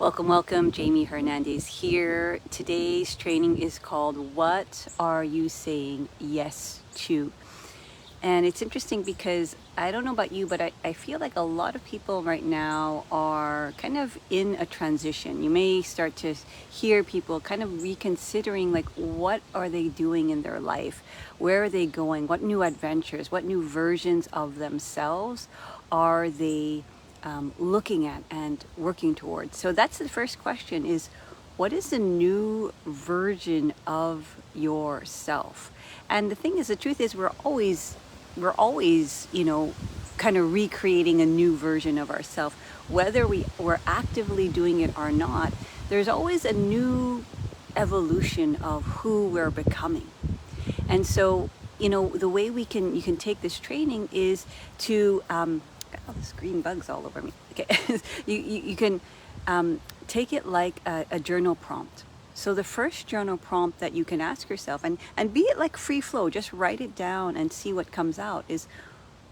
Welcome, welcome. Jamie Hernandez here. Today's training is called What Are You Saying Yes to? And it's interesting because I don't know about you, but I feel like a lot of people right now are kind of in a transition. You may start to hear people kind of reconsidering, like, what are they doing in their life? Where are they going? What new adventures, what new versions of themselves are they looking at and working towards? So that's the first question is, what is the new version of yourself? And the thing is, the truth is, we're always, kind of recreating a new version of ourselves. Whether we're actively doing it or not, there's always a new evolution of who we're becoming. And so, the way you can take this training is to, got all these green bugs all over me. Okay, you can take it like a journal prompt. So the first journal prompt that you can ask yourself, and be it like free flow, just write it down and see what comes out, is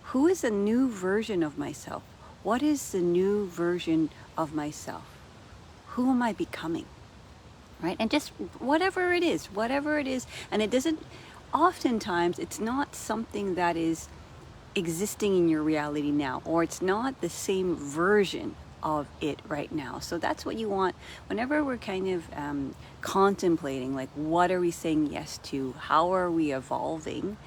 who is a new version of myself? What is the new version of myself? Who am I becoming? Right? And just whatever it is, and it doesn't, oftentimes it's not something that is existing in your reality now, or it's not the same version of it right now. So that's what you want whenever we're kind of contemplating, like, what are we saying yes to? How are we evolving?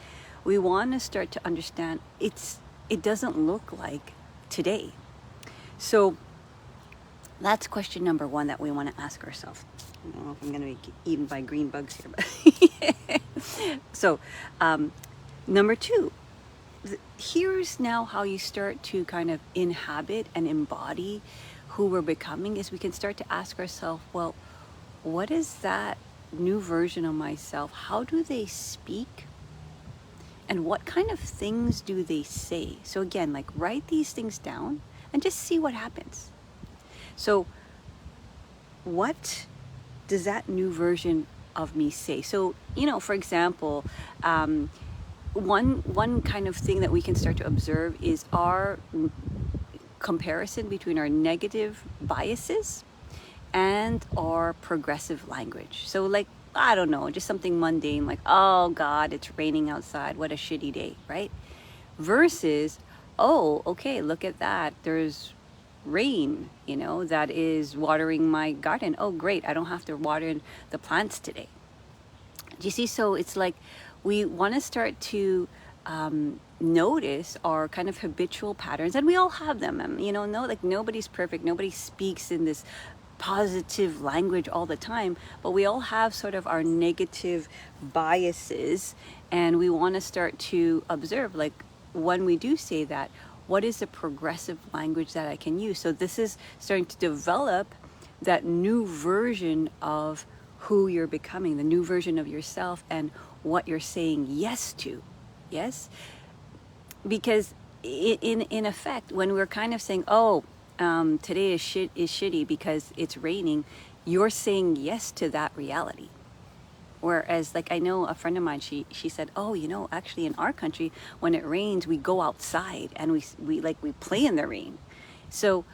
We want to start to understand it doesn't look like today. So that's question number one that we want to ask ourselves. I don't know if I'm going to be eaten by green bugs here, but so number two, here's now how you start to kind of inhabit and embody who we're becoming, is we can start to ask ourselves, well, what is that new version of myself? How do they speak? And what kind of things do they say? So again, like, write these things down and just see what happens. So what does that new version of me say? So, for example, one kind of thing that we can start to observe is our comparison between our negative biases and our progressive language. So, like, I don't know, just something mundane like, oh God, it's raining outside, what a shitty day, right? Versus, oh, okay, look at that, there's rain, that is watering my garden. Oh great, I don't have to water the plants today. Do you see? So it's like we want to start to notice our kind of habitual patterns, and we all have them. Like, nobody's perfect. Nobody speaks in this positive language all the time, but we all have sort of our negative biases, and we want to start to observe, like, when we do say that, what is the progressive language that I can use? So this is starting to develop that new version of who you're becoming, the new version of yourself, and what you're saying yes to. Yes? Because in effect, when we're kind of saying, oh, today is shitty because it's raining, you're saying yes to that reality. Whereas, like, I know a friend of mine, she said, oh, actually in our country, when it rains, we go outside and we play in the rain. So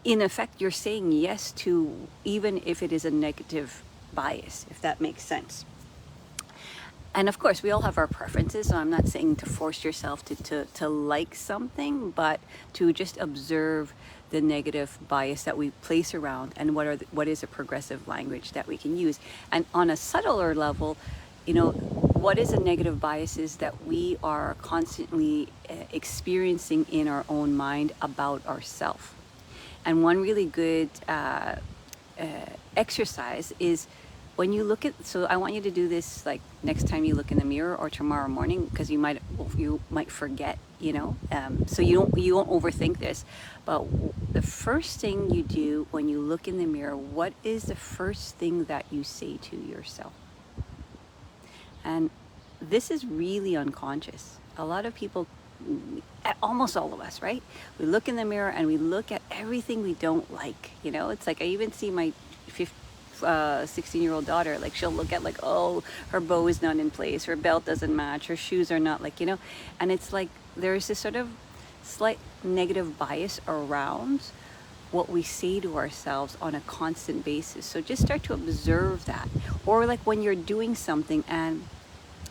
in effect, you're saying yes to, even if it is a negative bias, if that makes sense. And of course, we all have our preferences, so I'm not saying to force yourself to like something, but to just observe the negative bias that we place around, and what is a progressive language that we can use. And on a subtler level, what is a negative biases that we are constantly experiencing in our own mind about ourselves. And one really good exercise is, when you look at, so I want you to do this, like, next time you look in the mirror or tomorrow morning, because you might forget, so you won't overthink this. But the first thing you do when you look in the mirror, what is the first thing that you say to yourself? And this is really unconscious. A lot of people, almost all of us, right? We look in the mirror and we look at everything we don't like. It's like, I even see my 16-year-old daughter, like, she'll look at, like, oh, her bow is not in place, her belt doesn't match, her shoes are not, like, and it's like there's this sort of slight negative bias around what we say to ourselves on a constant basis. So just start to observe that. Or like when you're doing something and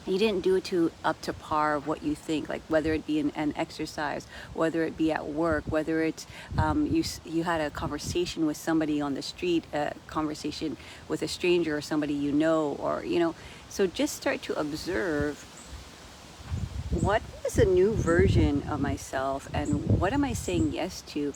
you didn't do it to up to par of what you think, like whether it be an exercise, whether it be at work, whether it's you had a conversation with somebody on the street, a conversation with a stranger or somebody you know, or so just start to observe what is a new version of myself and what am I saying yes to.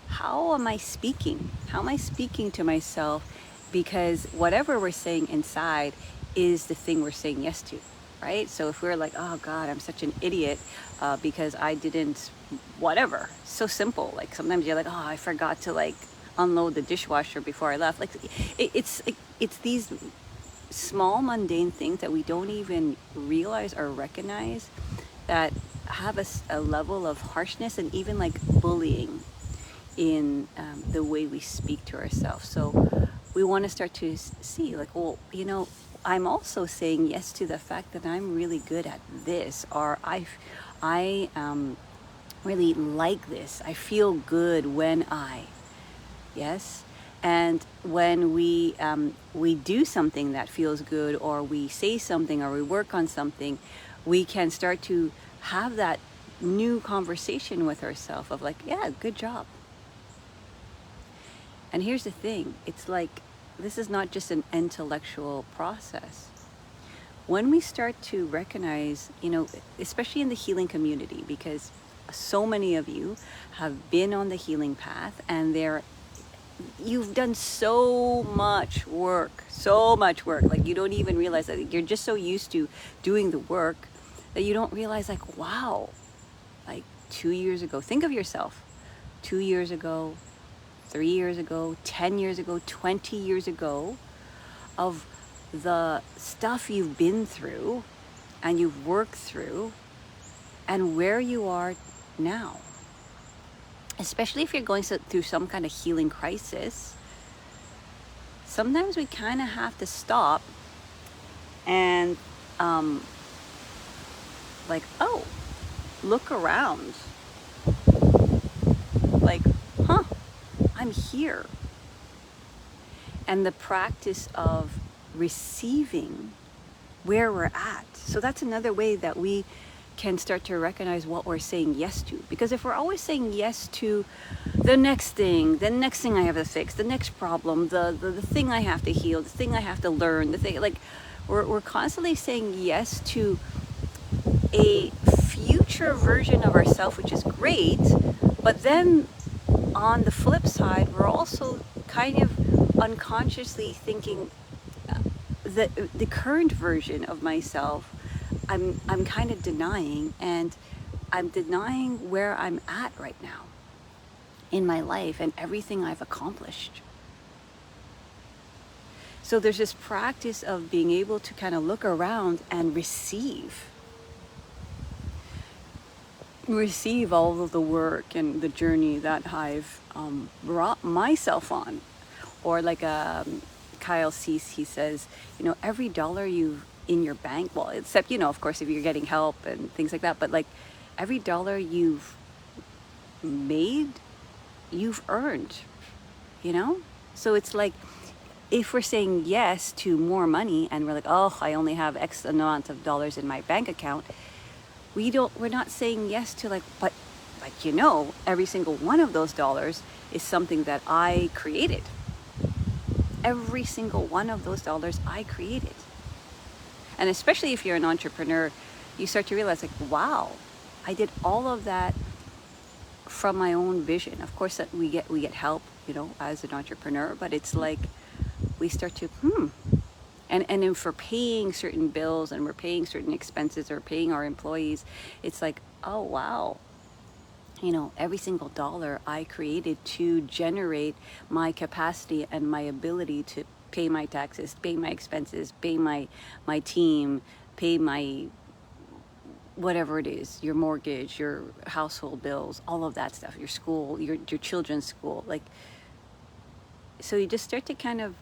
How am I speaking? How am I speaking to myself? Because whatever we're saying inside is the thing we're saying yes to, right? So if we're like, oh God, I'm such an idiot because I didn't, whatever. So simple. Like sometimes you're like, oh, I forgot to like unload the dishwasher before I left. Like it's these small mundane things that we don't even realize or recognize that have a level of harshness and even like bullying in the way we speak to ourselves. So we want to start to see like, well, I'm also saying yes to the fact that I'm really good at this, or I really like this. I feel good when yes. And when we do something that feels good, or we say something, or we work on something, we can start to have that new conversation with ourselves of like, yeah, good job. And here's the thing, it's like, this is not just an intellectual process. When we start to recognize, especially in the healing community, because so many of you have been on the healing path and you've done so much work, like you don't even realize that. You're just so used to doing the work that you don't realize like, wow, like 2 years ago, think of yourself 2 years ago, 3 years ago, 10 years ago, 20 years ago, of the stuff you've been through and you've worked through and where you are now. Especially if you're going through some kind of healing crisis, sometimes we kind of have to stop and like, oh, look around. Like, huh, I'm here. And the practice of receiving where we're at. So that's another way that we can start to recognize what we're saying yes to. Because if we're always saying yes to the next thing I have to fix, the next problem, the thing I have to heal, the thing I have to learn, the thing, like we're constantly saying yes to a future version of ourselves, which is great. But then on the flip side, we're also kind of unconsciously thinking the current version of myself, I'm kind of denying, and I'm denying where I'm at right now in my life and everything I've accomplished. So there's this practice of being able to kind of look around and receive all of the work and the journey that I've brought myself on. Or like Kyle Cease, he says, every dollar you've in your bank, well, except, of course, if you're getting help and things like that, but like every dollar you've made, you've earned, So it's like, if we're saying yes to more money and we're like, oh, I only have X amount of dollars in my bank account, we're not saying yes to like, but every single one of those dollars is something that I created. Every single one of those dollars I created. And especially if you're an entrepreneur, you start to realize like, wow, I did all of that from my own vision. Of course that we get help, as an entrepreneur, but it's like we start to, and then for paying certain bills and we're paying certain expenses or paying our employees, it's like, oh wow, every single dollar I created to generate my capacity and my ability to pay my taxes, pay my expenses, pay my team, pay my whatever it is, your mortgage, your household bills, all of that stuff, your school, your children's school. Like, so you just start to kind of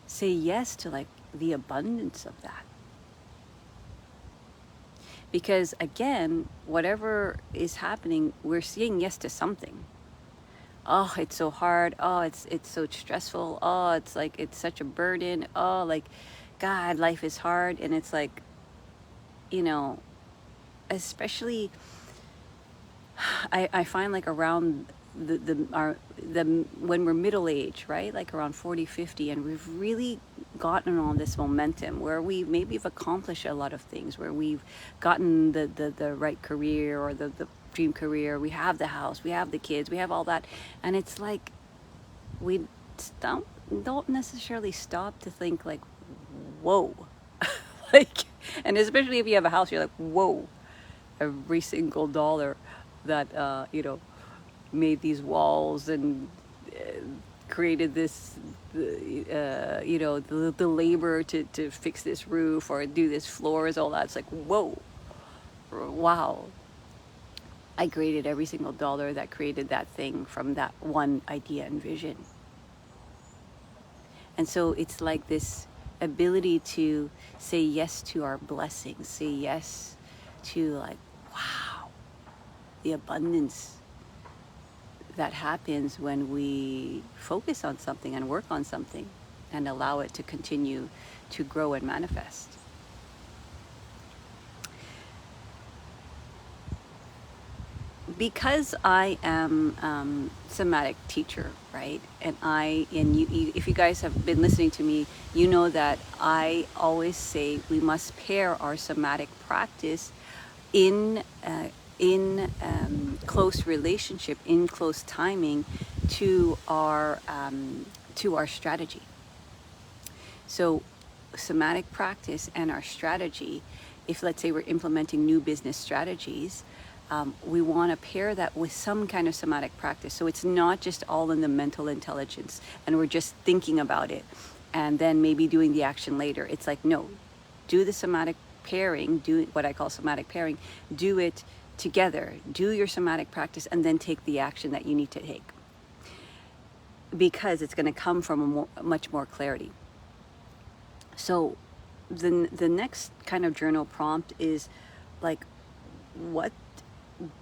say yes to like the abundance of that. Because again, whatever is happening, we're saying yes to something. oh, it's so hard, oh, it's so stressful, oh, it's like it's such a burden, oh, like, God, life is hard. And it's like, you know, especially I find like around the when we're middle age, right? Like around 40, 50, and we've really gotten on this momentum where we maybe have accomplished a lot of things, where we've gotten the right career, or the dream career, we have the house, we have the kids, we have all that. And it's like we don't necessarily stop to think like, whoa. Like, and especially if you have a house, you're like, whoa, every single dollar that made these walls and uh, created this, the labor to fix this roof or do this floors, all that. It's like, whoa, wow, I created every single dollar that created that thing from that one idea and vision. And so it's like this ability to say yes to our blessings, say yes to, like, wow, the abundance that happens when we focus on something and work on something and allow it to continue to grow and manifest. Because I am somatic teacher, right? And if you guys have been listening to me, you know that I always say we must pair our somatic practice in close relationship, in close timing to our strategy. So somatic practice and our strategy, if let's say we're implementing new business strategies, we want to pair that with some kind of somatic practice. So it's not just all in the mental intelligence and we're just thinking about it and then maybe doing the action later. It's like, no, do the somatic pairing, do what I call somatic pairing, do it together, do your somatic practice, and then take the action that you need to take. Because it's going to come from much more clarity. So the next kind of journal prompt is like, what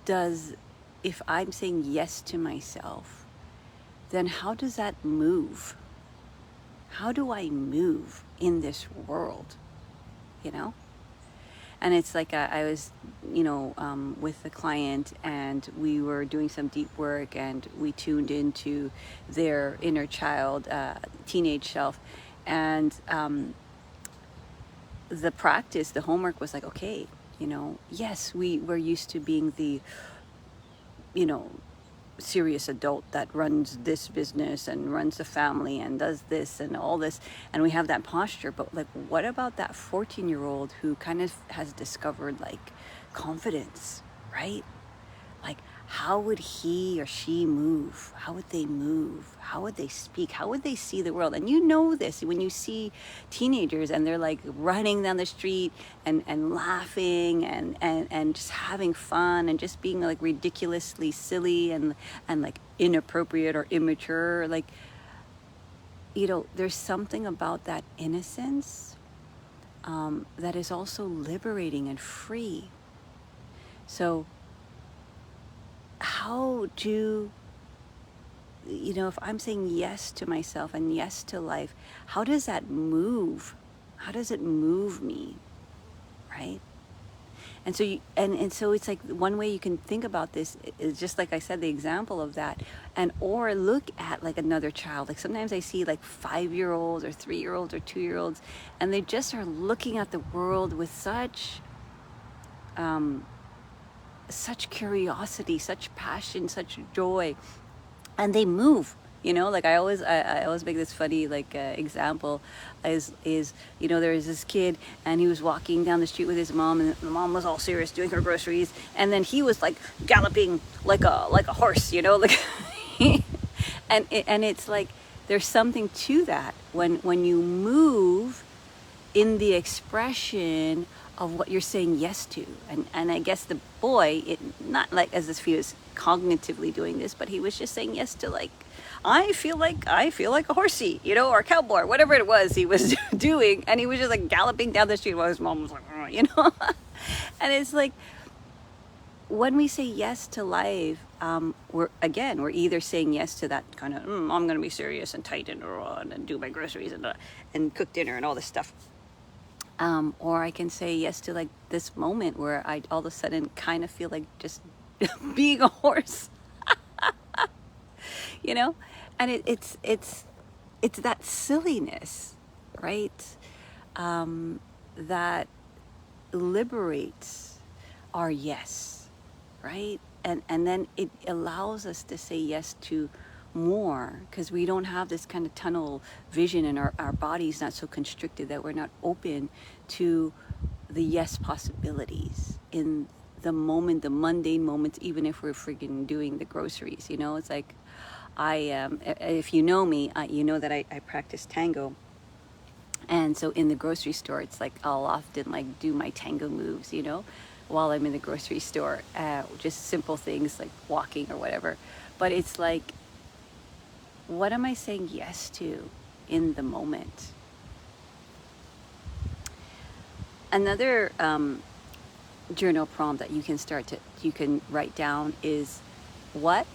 does, if I'm saying yes to myself, then how does that move? How do I move in this world? And it's like I was, with a client, and we were doing some deep work, and we tuned into their inner child, teenage self, and the practice, the homework was like, okay, yes, we're used to being the, serious adult that runs this business and runs the family and does this and all this, and we have that posture. But like, what about that 14-year-old who kind of has discovered like confidence, right? Like, how would he or she move? How would they move? How would they speak? How would they see the world? And you know this when you see teenagers and they're like running down the street and laughing and just having fun and just being like ridiculously silly and like inappropriate or immature. Like, there's something about that innocence that is also liberating and free. So how do, if I'm saying yes to myself and yes to life, how does that move? How does it move me, right? And so so it's like one way you can think about this is just like I said, the example of that, or look at like another child. Like sometimes I see like 5-year-olds or 3-year-olds or 2-year-olds, and they just are looking at the world with such curiosity, such passion, such joy, and they move. Like I always make this funny example is there was this kid, and he was walking down the street with his mom, and the mom was all serious doing her groceries, and then he was like galloping like a horse, like and it's like there's something to that when you move in the expression of what you're saying yes to. And I guess the boy, not like as if he was cognitively doing this, but he was just saying yes to like, I feel like a horsey, or a cowboy, whatever it was he was doing. And he was just like galloping down the street while his mom was like, and it's like, when we say yes to life, we're either saying yes to that kind of I'm going to be serious and tight and do my groceries and cook dinner and all this stuff, or I can say yes to like this moment where I all of a sudden kind of feel like just being a horse, you know, and it's that silliness, right? That liberates our yes, right? And then it allows us to say yes to more, because we don't have this kind of tunnel vision, and our body's not so constricted that we're not open to the yes possibilities in the moment, the mundane moments, even if we're freaking doing the groceries. You know, it's like if you know me, you know that I practice tango. And so in the grocery store, it's like I'll often like do my tango moves, you know, while I'm in the grocery store, just simple things like walking or whatever. But it's like, what am I saying yes to in the moment? Another journal prompt that you can write down is what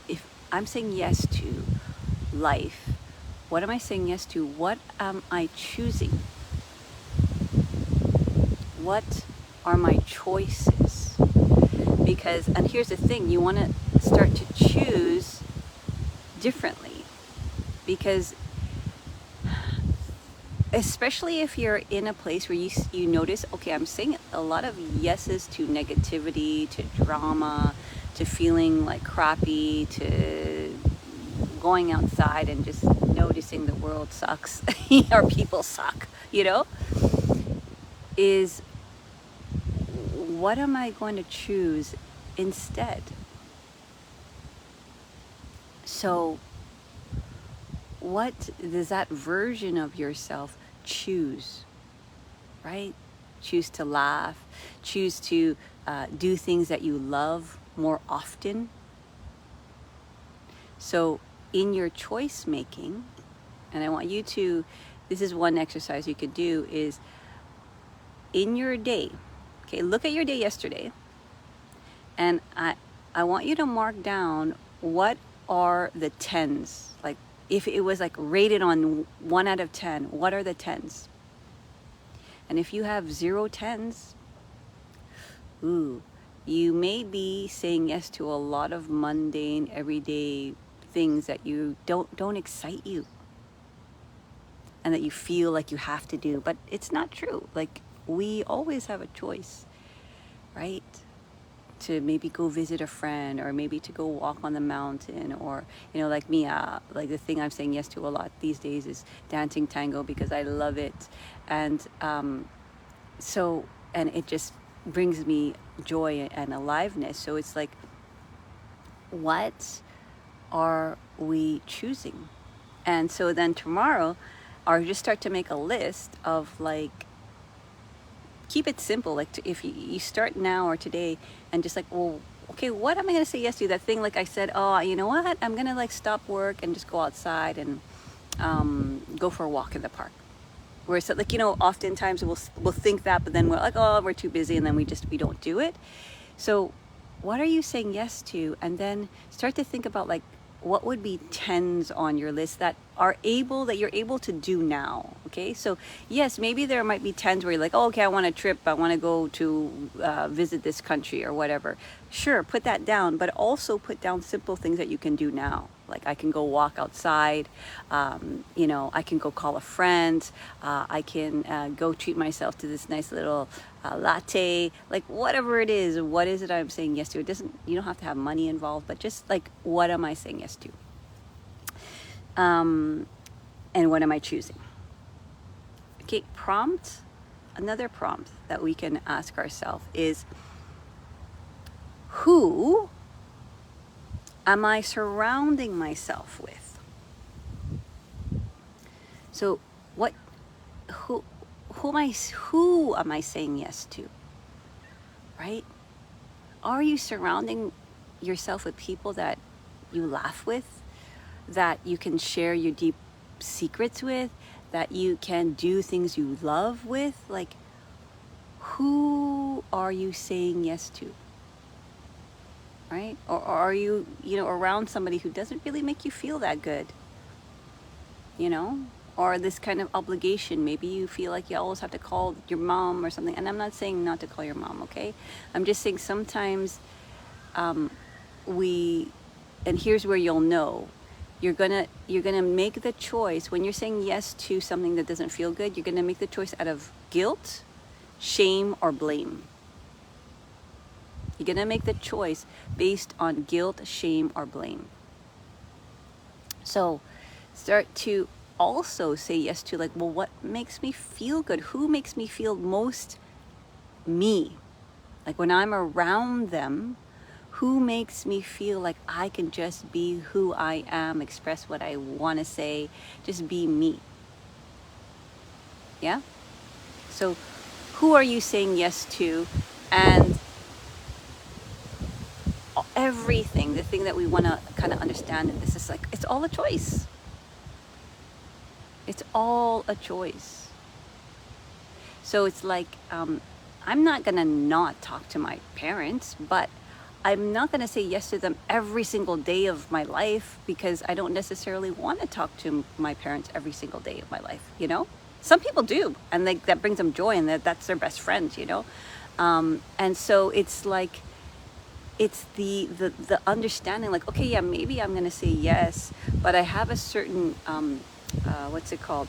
if I'm saying yes to life, what am I saying yes to? What am I choosing? What are my choices? Because, and here's the thing, you want to start to choose differently, because especially if you're in a place where you notice, okay, I'm saying a lot of yeses to negativity, to drama, to feeling like crappy, to going outside and just noticing the world sucks or people suck, you know, is what am I going to choose instead? So what does that version of yourself choose, right? Choose to laugh, choose to do things that you love more often. So in your choice making, and I want you to, this is one exercise you could do, is in your day, okay, look at your day yesterday, and I want you to mark down what are the 10s, like if it was like rated on 1 out of 10, what are the 10s? And if you have 0 10s, you may be saying yes to a lot of mundane, everyday things that you don't excite you, and that you feel like you have to do, but it's not true. Like, we always have a choice, right? To maybe go visit a friend, or maybe to go walk on the mountain, or, you know, like me, like the thing I'm saying yes to a lot these days is dancing tango, because I love it. And so, and it just brings me joy and aliveness. So it's like, what are we choosing? And so then tomorrow, or just start to make a list of, like, keep it simple. Like, if you start now or today, and just like, well, okay, what am I going to say yes to? That thing, like I said, oh, you know what? I'm going to like stop work and just go outside and go for a walk in the park. Whereas, like, you know, oftentimes we'll think that, but then we're like, oh, we're too busy, and then we don't do it. So what are you saying yes to? And then start to think about, like, what would be 10s on your list that you're able to do now. Okay, so yes, maybe there might be 10s where you're like, oh, okay, I want a trip, I want to go to visit this country or whatever. Sure, put that down, but also put down simple things that you can do now. Like, I can go walk outside, you know, I can go call a friend, I can go treat myself to this nice little latte, like whatever it is. What is it I'm saying yes to? You don't have to have money involved, but just like, what am I saying yes to? And what am I choosing? Okay, another prompt that we can ask ourselves is, who am I surrounding myself with? So who am I saying yes to? Right? Are you surrounding yourself with people that you laugh with, that you can share your deep secrets with, that you can do things you love with? Like, who who are you saying yes to? Right? Or are you, around somebody who doesn't really make you feel that good? Or this kind of obligation. Maybe you feel like you always have to call your mom or something. And I'm not saying not to call your mom, okay? I'm just saying sometimes and here's where you'll know. You're gonna make the choice when you're saying yes to something that doesn't feel good. You're gonna make the choice out of guilt, shame, or blame. You're gonna make the choice based on guilt, shame, or blame. So start to also say yes to, like, well, what makes me feel good? Who makes me feel most me? Like when I'm around them, who makes me feel like I can just be who I am, express what I want to say, just be me? Yeah? So who are you saying yes to? And everything, the thing that we want to kind of understand in this is like, it's all a choice. It's all a choice. So it's like, I'm not going to not talk to my parents, but I'm not going to say yes to them every single day of my life because I don't necessarily want to talk to my parents every single day of my life, Some people do, and that brings them joy, and that's their best friend, And so it's like, it's the understanding, like, okay, yeah, maybe I'm going to say yes, but I have a certain, what's it called?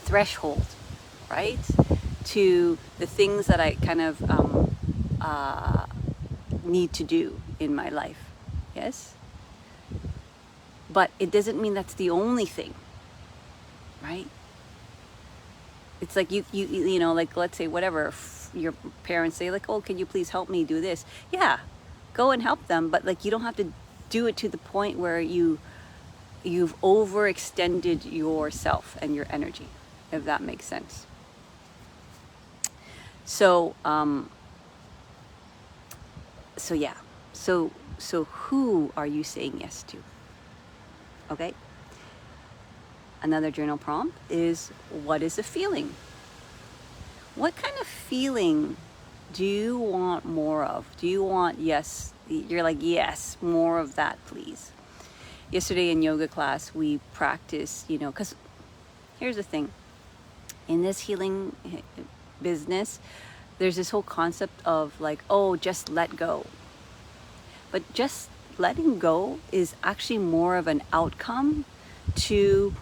Threshold, right? To the things that I kind of need to do in my life. Yes? But it doesn't mean that's the only thing, right? It's like you like, let's say whatever, your parents say like, oh, can you please help me do this? Yeah, go and help them, but like you don't have to do it to the point where you've overextended yourself and your energy, if that makes sense. So yeah. So who are you saying yes to? Okay. Another journal prompt is, what is the feeling? What kind of feeling do you want more of? Do you want, yes, you're like, yes, more of that, please. Yesterday in yoga class, we practiced, because here's the thing. In this healing business, there's this whole concept of like, oh, just let go. But just letting go is actually more of an outcome to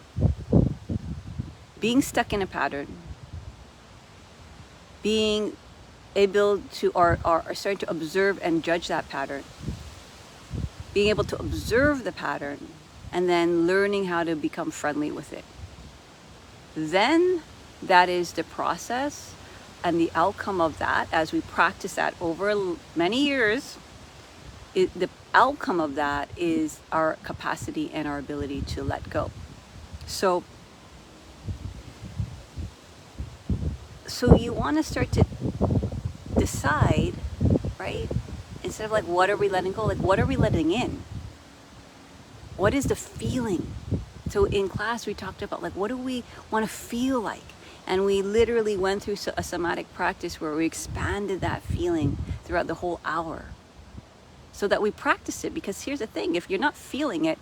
being stuck in a pattern, being able to, or starting to observe and judge that pattern, being able to observe the pattern, and then learning how to become friendly with it. Then that is the process, and the outcome of that, as we practice that over many years, the outcome of that is our capacity and our ability to let go. So you want to start to decide, right? Instead of like, what are we letting go? Like, what are we letting in? What is the feeling? So in class, we talked about like, what do we want to feel like? And we literally went through a somatic practice where we expanded that feeling throughout the whole hour, so that we practice it. Because here's the thing, if you're not feeling it,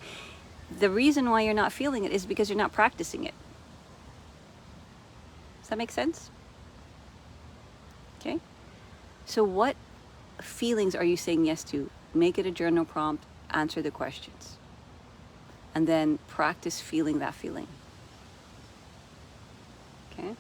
the reason why you're not feeling it is because you're not practicing it. Does that make sense? Okay. So what feelings are you saying yes to? Make it a journal prompt, answer the questions, and then practice feeling that feeling. Okay.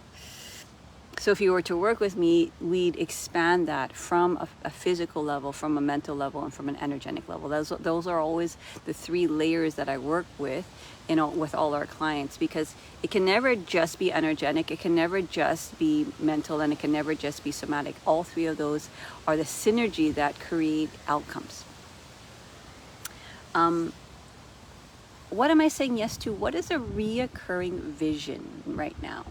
So if you were to work with me, we'd expand that from a physical level, from a mental level, and from an energetic level. Those are always the three layers that I work with, with all our clients, because it can never just be energetic, it can never just be mental, and it can never just be somatic. All three of those are the synergy that create outcomes. What am I saying yes to? What is a reoccurring vision right now?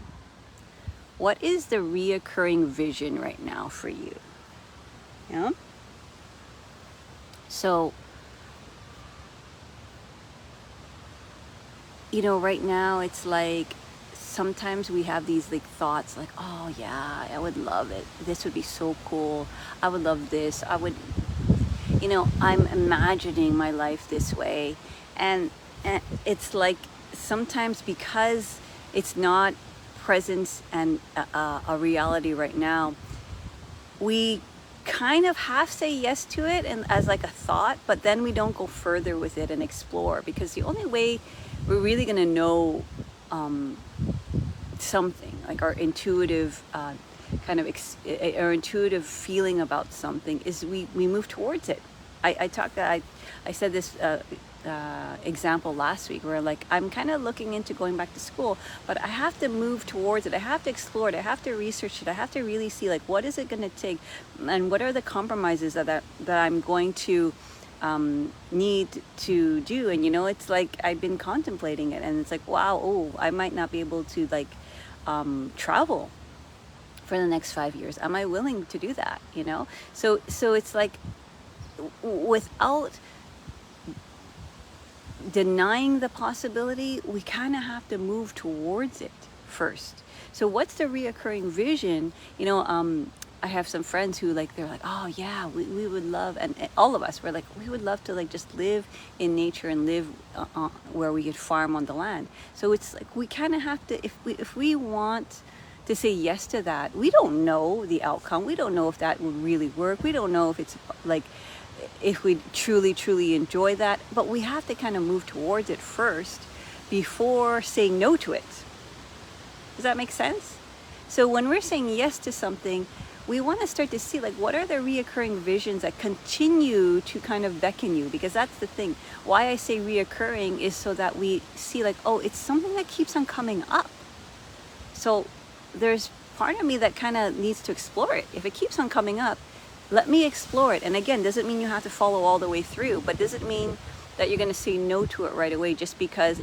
What is the reoccurring vision right now for you? Yeah. So, right now it's like sometimes we have these like thoughts like, oh yeah, I would love it, this would be so cool, I would love this, I would, I'm imagining my life this way. And it's like sometimes because it's not presence and a reality right now, we kind of half say yes to it and as like a thought, but then we don't go further with it and explore, because the only way we're really going to know something, like our intuitive our intuitive feeling about something, is we move towards it. I said this example last week where like I'm kind of looking into going back to school, but I have to move towards it, I have to explore it, I have to research it, I have to really see like what is it going to take, and what are the compromises that I'm going to need to do. And it's like I've been contemplating it, and it's like, wow, oh, I might not be able to like travel for the next 5 years. Am I willing to do that? So it's like, without denying the possibility, we kind of have to move towards it first. So what's the reoccurring vision? I have some friends who they're like, oh yeah, we would love, and all of us, we're like, we would love to like just live in nature and live where we could farm on the land. So it's like we kind of have to, if we want to say yes to that, we don't know the outcome, we don't know if that would really work, we don't know if it's like, if we truly enjoy that, but we have to kind of move towards it first before saying no to it. Does that make sense? So when we're saying yes to something, we want to start to see like, what are the reoccurring visions that continue to kind of beckon you? Because that's the thing. Why I say reoccurring is so that we see like, oh, it's something that keeps on coming up. So there's part of me that kind of needs to explore it. If it keeps on coming up, let me explore it. And again, doesn't mean you have to follow all the way through, but doesn't mean that you're going to say no to it right away just because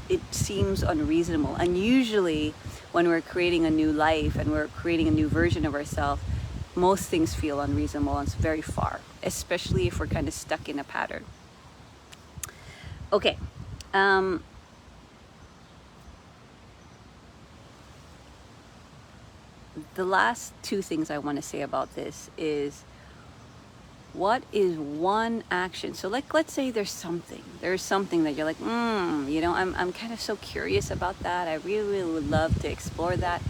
it seems unreasonable. And usually when we're creating a new life and we're creating a new version of ourselves, most things feel unreasonable and it's very far, especially if we're kind of stuck in a pattern. Okay. The last two things I want to say about this is, what is one action? So like, let's say there's something that you're like, I'm kind of so curious about that. I really would love to explore that.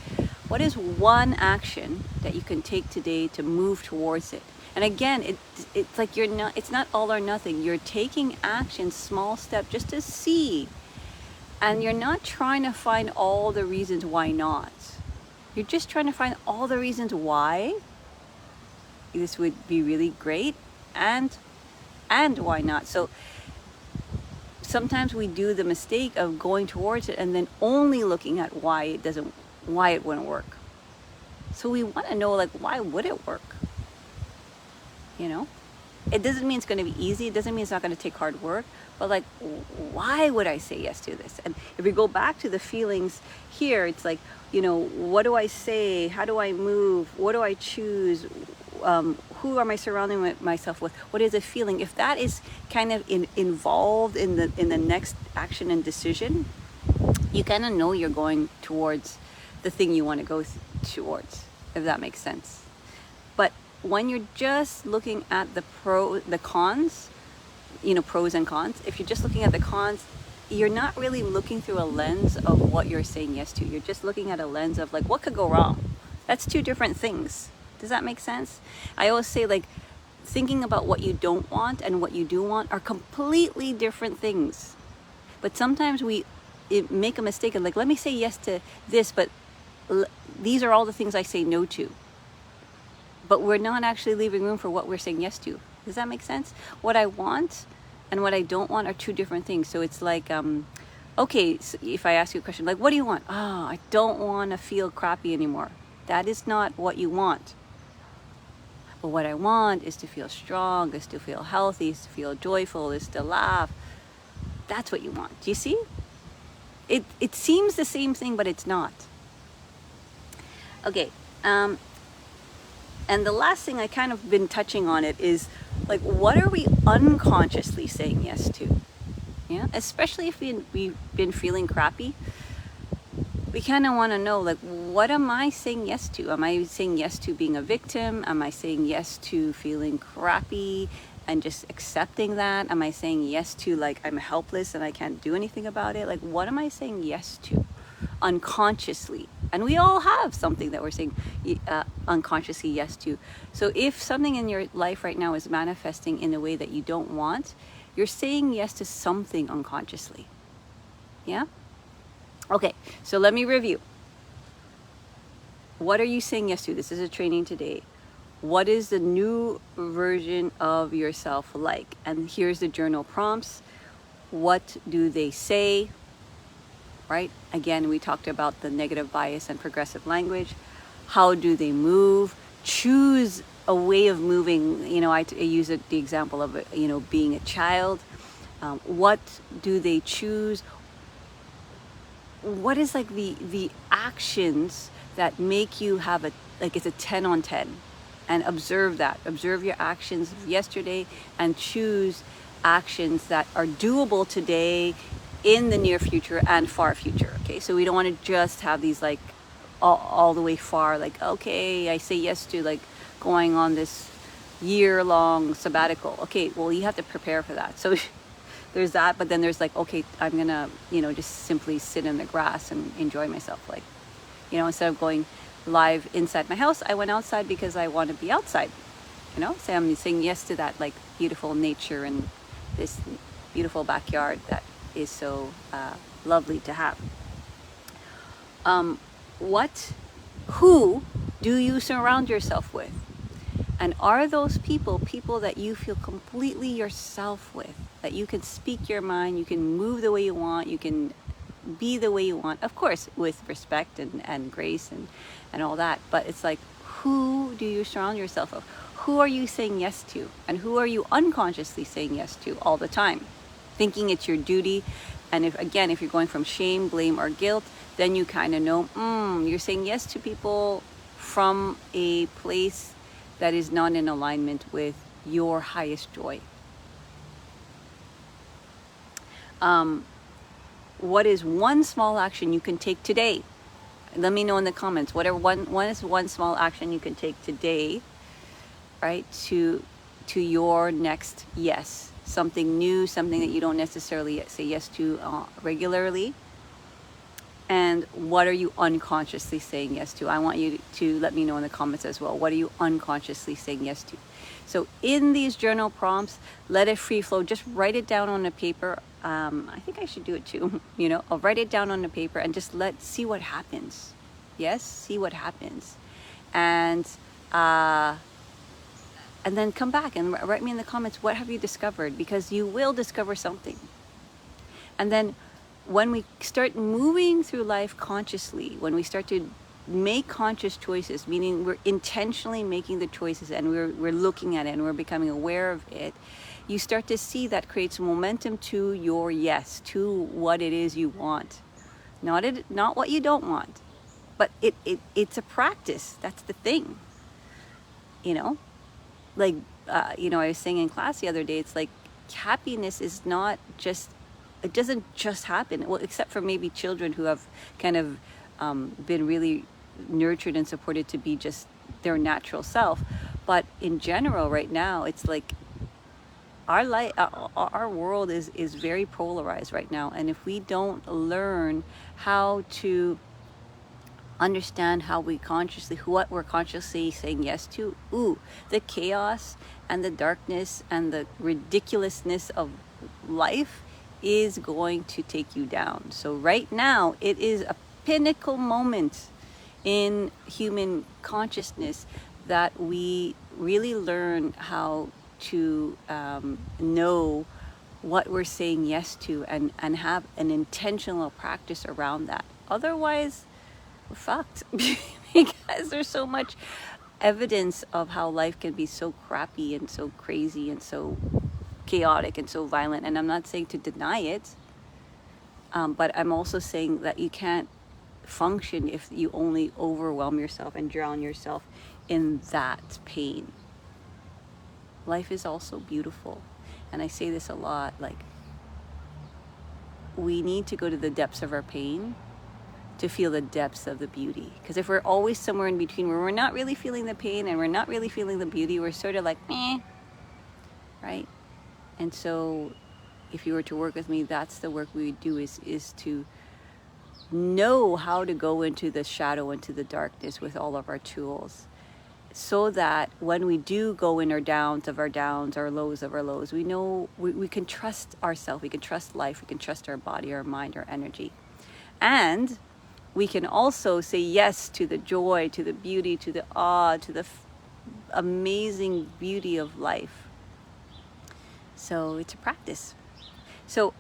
What is one action that you can take today to move towards it? And again, it's like it's not all or nothing. You're taking action, small step, just to see. And you're not trying to find all the reasons why not. You're just trying to find all the reasons why this would be really great, and why not. So sometimes we do the mistake of going towards it and then only looking at why it wouldn't work. So we want to know, like, why would it work? It doesn't mean it's going to be easy. It doesn't mean it's not going to take hard work, but like, why would I say yes to this? And if we go back to the feelings here, it's like, what do I say? How do I move? What do I choose? Who am I surrounding myself with? What is a feeling? If that is kind of involved in the next action and decision, you kind of know you're going towards the thing you want to go towards, if that makes sense. But when you're just looking at the cons, pros and cons, if you're just looking at the cons, you're not really looking through a lens of what you're saying yes to. You're just looking at a lens of like, what could go wrong? That's two different things. Does that make sense? I always say, like, thinking about what you don't want and what you do want are completely different things. But sometimes we make a mistake of like, let me say yes to this, but these are all the things I say no to. But we're not actually leaving room for what we're saying yes to. Does that make sense? What I want and what I don't want are two different things. So it's like, okay, so if I ask you a question, like, what do you want? Oh, I don't want to feel crappy anymore. That is not what you want. But what I want is to feel strong, is to feel healthy, is to feel joyful, is to laugh. That's what you want. Do you see? It seems the same thing, but it's not. Okay. And the last thing I kind of been touching on it is, like, what are we unconsciously saying yes to? Yeah, especially if we've been feeling crappy. we kind of want to know, like, what am I saying yes to? Am I saying yes to being a victim? Am I saying yes to feeling crappy and just accepting that? Am I saying yes to, like, I'm helpless and I can't do anything about it? Like, what am I saying yes to unconsciously? And we all have something that we're saying unconsciously yes to. So if something in your life right now is manifesting in a way that you don't want, you're saying yes to something unconsciously. Yeah? Okay, so let me review. What are you saying yes to? This is a training today. What is the new version of yourself like? And here's the journal prompts. What do they say? Right? Again, we talked about the negative bias and progressive language. How do they move? Choose a way of moving. You know, I use the example of, being a child. What do they choose? What is like the actions that make you have it's a 10 on 10, and observe your actions of yesterday and choose actions that are doable today, in the near future and far future. Okay, so we don't want to just have these like all the way far, like, okay, I say yes to like going on this year-long sabbatical. Okay, well, you have to prepare for that. So there's that, but then there's like, okay, I'm gonna, just simply sit in the grass and enjoy myself. Like, instead of going live inside my house, I went outside because I want to be outside. So I'm saying yes to that, like, beautiful nature and this beautiful backyard that is so lovely to have. Who do you surround yourself with? And are those people that you feel completely yourself with? That you can speak your mind, you can move the way you want, you can be the way you want, of course, with respect and grace and all that. But it's like, who do you surround yourself with? Who are you saying yes to? And who are you unconsciously saying yes to all the time? Thinking it's your duty. And if you're going from shame, blame, or guilt, then you kind of know, you're saying yes to people from a place that is not in alignment with your highest joy. What is one small action you can take today? Let me know in the comments. Whatever one small action you can take today, right, to your next yes. Something new, something that you don't necessarily say yes to regularly. And what are you unconsciously saying yes to? I want you to let me know in the comments as well. What are you unconsciously saying yes to? So in these journal prompts, let it free flow. Just write it down on a paper. I think I should do it too. I'll write it down on the paper and just see what happens. Yes, see what happens. And then come back and write me in the comments, what have you discovered? Because you will discover something. And then when we start moving through life consciously, when we start to make conscious choices, meaning we're intentionally making the choices and we're looking at it and we're becoming aware of it, you start to see that creates momentum to your yes, to what it is you want. Not what you don't want, but it's a practice. That's the thing. Like, I was saying in class the other day, it's like happiness is not just, it doesn't just happen. Well, except for maybe children who have kind of been really nurtured and supported to be just their natural self. But in general, right now, it's like our world is very polarized right now. And if we don't learn how to understand what we're consciously saying yes to, the chaos and the darkness and the ridiculousness of life is going to take you down. So right now, it is a pinnacle moment in human consciousness that we really learn how to know what we're saying yes to and have an intentional practice around that. Otherwise, we're fucked because there's so much evidence of how life can be so crappy and so crazy and so chaotic and so violent. And I'm not saying to deny it, but I'm also saying that you can't function if you only overwhelm yourself and drown yourself in that pain. Life is also beautiful. And I say this a lot, like, we need to go to the depths of our pain to feel the depths of the beauty. Because if we're always somewhere in between where we're not really feeling the pain and we're not really feeling the beauty, we're sort of like, meh, right? And so if you were to work with me, that's the work we do, is to know how to go into the shadow, into the darkness with all of our tools, so that when we do go in our downs, our lows of our lows, we know we can trust ourselves, we can trust life, we can trust our body, our mind, our energy. And we can also say yes to the joy, to the beauty, to the awe, to the amazing beauty of life. So it's a practice. So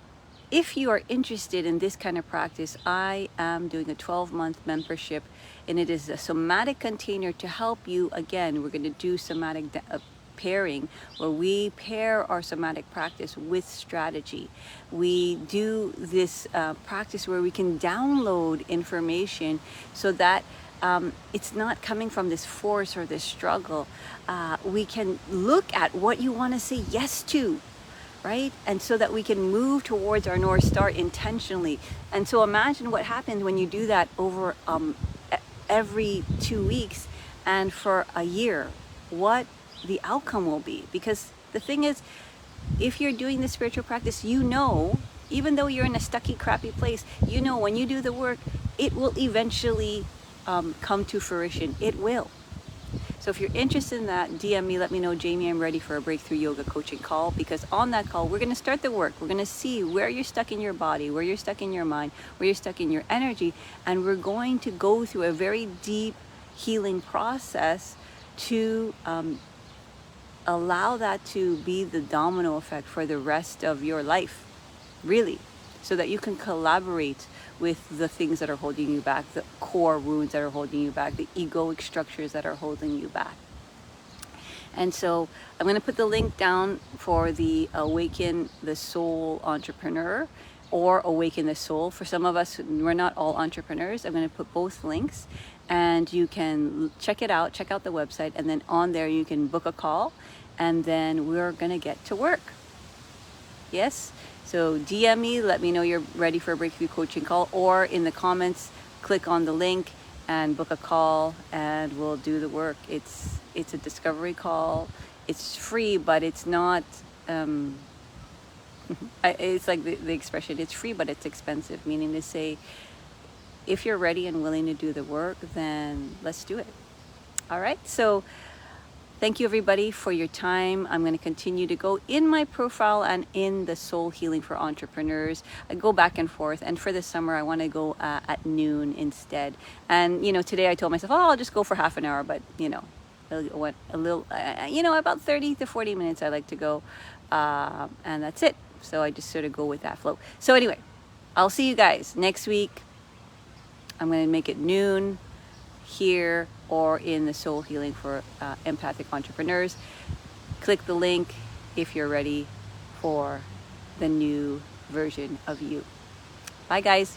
if you are interested in this kind of practice, I am doing a 12-month membership, and it is a somatic container to help you. Again, we're going to do somatic pairing, where we pair our somatic practice with strategy. We do this practice where we can download information so that it's not coming from this force or this struggle. We can look at what you want to say yes to, right? And so that we can move towards our North Star intentionally. And so imagine what happens when you do that over every 2 weeks and for a year, what the outcome will be. Because the thing is, if you're doing the spiritual practice, you know, even though you're in a stucky, crappy place, you know when you do the work, it will eventually come to fruition. It will. So if you're interested in that, DM me, let me know, Jamie, I'm ready for a breakthrough yoga coaching call, because on that call, we're going to start the work. We're going to see where you're stuck in your body, where you're stuck in your mind, where you're stuck in your energy. And we're going to go through a very deep healing process to allow that to be the domino effect for the rest of your life, really, so that you can collaborate with the things that are holding you back, the core wounds that are holding you back, the egoic structures that are holding you back. And so I'm going to put the link down for the Awaken the Soul Entrepreneur, or Awaken the Soul. For some of us, we're not all entrepreneurs. I'm going to put both links, and you can check it out, check out the website, and then on there you can book a call, and then we're going to get to work. Yes? So DM me, let me know you're ready for a breakthrough coaching call, or in the comments, click on the link and book a call, and we'll do the work. It's a discovery call. It's free, but it's not, it's like the expression, it's free, but it's expensive, meaning to say, if you're ready and willing to do the work, then let's do it. All right. So thank you, everybody, for your time. I'm going to continue to go in my profile and in the Soul Healing for Entrepreneurs. I go back and forth. And for the summer, I want to go at noon instead. And, you know, today I told myself, oh, I'll just go for half an hour. But, you know, about 30 to 40 minutes I like to go. And that's it. So I just sort of go with that flow. So anyway, I'll see you guys next week. I'm going to make it noon here or in the Soul Healing for Empathic Entrepreneurs. Click the link if you're ready for the new version of you. Bye, guys.